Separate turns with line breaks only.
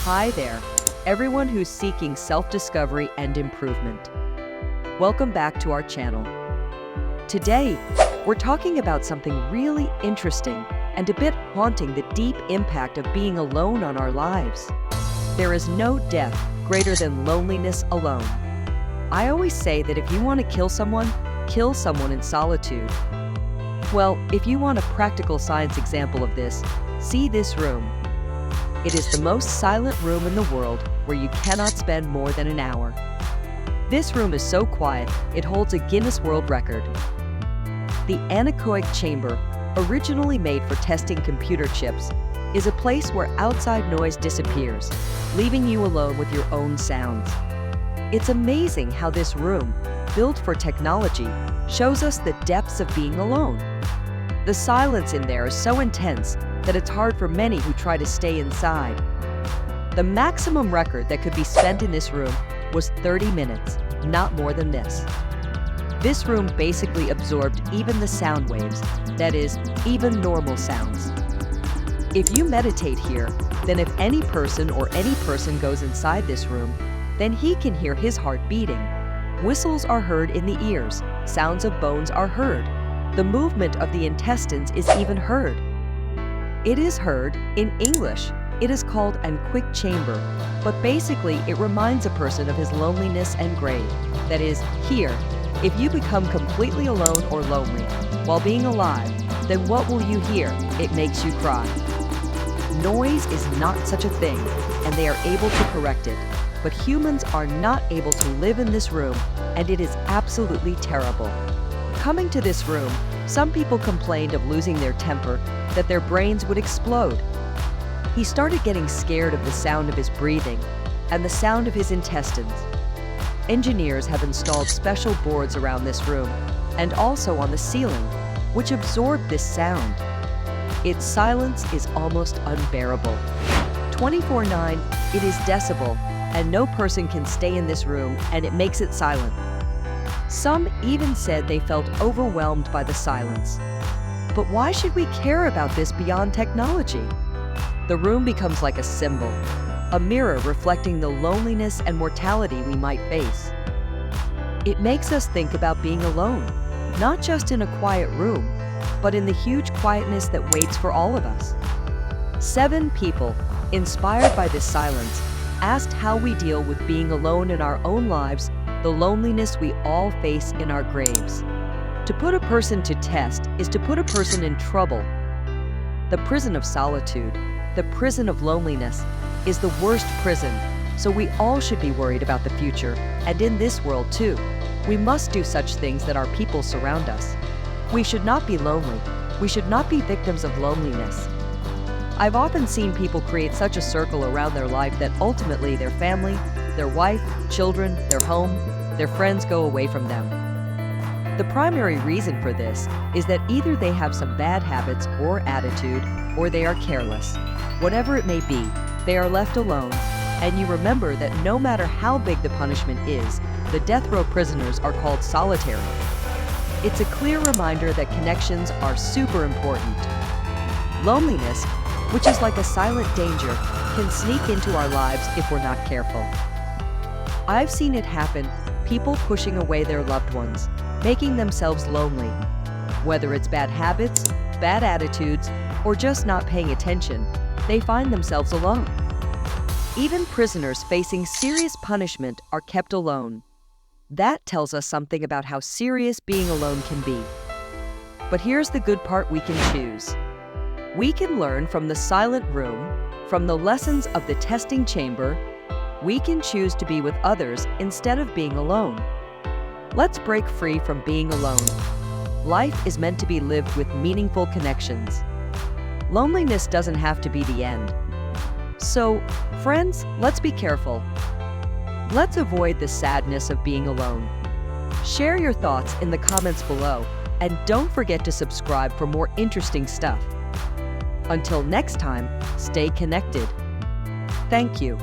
Hi there, everyone who's seeking self-discovery and improvement. Welcome back to our channel. Today, we're talking about something really interesting and a bit haunting: the deep impact of being alone on our lives. There is no death greater than loneliness alone. I always say that if you want to kill someone in solitude. Well, if you want a practical science example of this, see this room. It is the most silent room in the world where you cannot spend more than an hour. This room is so quiet, it holds a Guinness World Record. The anechoic chamber, originally made for testing computer chips, is a place where outside noise disappears, leaving you alone with your own sounds. It's amazing how this room, built for technology, shows us the depths of being alone. The silence in there is so intense that it's hard for many who try to stay inside. The maximum record that could be spent in this room was 30 minutes, not more than this. This room basically absorbed even the sound waves, that is, even normal sounds. If you meditate here, then if any person goes inside this room, then he can hear his heart beating. Whistles are heard in the ears, sounds of bones are heard. The movement of the intestines is even heard. It is heard in English. It is called anechoic chamber, but basically it reminds a person of his loneliness and grave. That is, here, if you become completely alone or lonely while being alive, then what will you hear? It makes you cry. Noise is not such a thing, and they are able to correct it. But humans are not able to live in this room, and it is absolutely terrible. Coming to this room, some people complained of losing their temper, that their brains would explode. He started getting scared of the sound of his breathing and the sound of his intestines. Engineers have installed special boards around this room and also on the ceiling, which absorb this sound. Its silence is almost unbearable. 24/9, it is decibel, and no person can stay in this room, and it makes it silent. Some even said they felt overwhelmed by the silence. But why should we care about this beyond technology? The room becomes like a symbol, a mirror reflecting the loneliness and mortality we might face. It makes us think about being alone, not just in a quiet room, but in the huge quietness that waits for all of us. 7 people, inspired by this silence, asked how we deal with being alone in our own lives, the loneliness we all face in our graves. To put a person to test is to put a person in trouble. The prison of solitude, the prison of loneliness, is the worst prison, so we all should be worried about the future, and in this world too. We must do such things that our people surround us. We should not be lonely. We should not be victims of loneliness. I've often seen people create such a circle around their life that ultimately their family, their wife, children, their home, their friends go away from them. The primary reason for this is that either they have some bad habits or attitude, or they are careless. Whatever it may be, they are left alone, and you remember that no matter how big the punishment is, the death row prisoners are called solitary. It's a clear reminder that connections are super important. Loneliness, which is like a silent danger, can sneak into our lives if we're not careful. I've seen it happen, people pushing away their loved ones, making themselves lonely. Whether it's bad habits, bad attitudes, or just not paying attention, they find themselves alone. Even prisoners facing serious punishment are kept alone. That tells us something about how serious being alone can be. But here's the good part: we can choose. We can learn from the silent room, from the lessons of the testing chamber. We can choose to be with others instead of being alone. Let's break free from being alone. Life is meant to be lived with meaningful connections. Loneliness doesn't have to be the end. So, friends, let's be careful. Let's avoid the sadness of being alone. Share your thoughts in the comments below, and don't forget to subscribe for more interesting stuff. Until next time, stay connected. Thank you.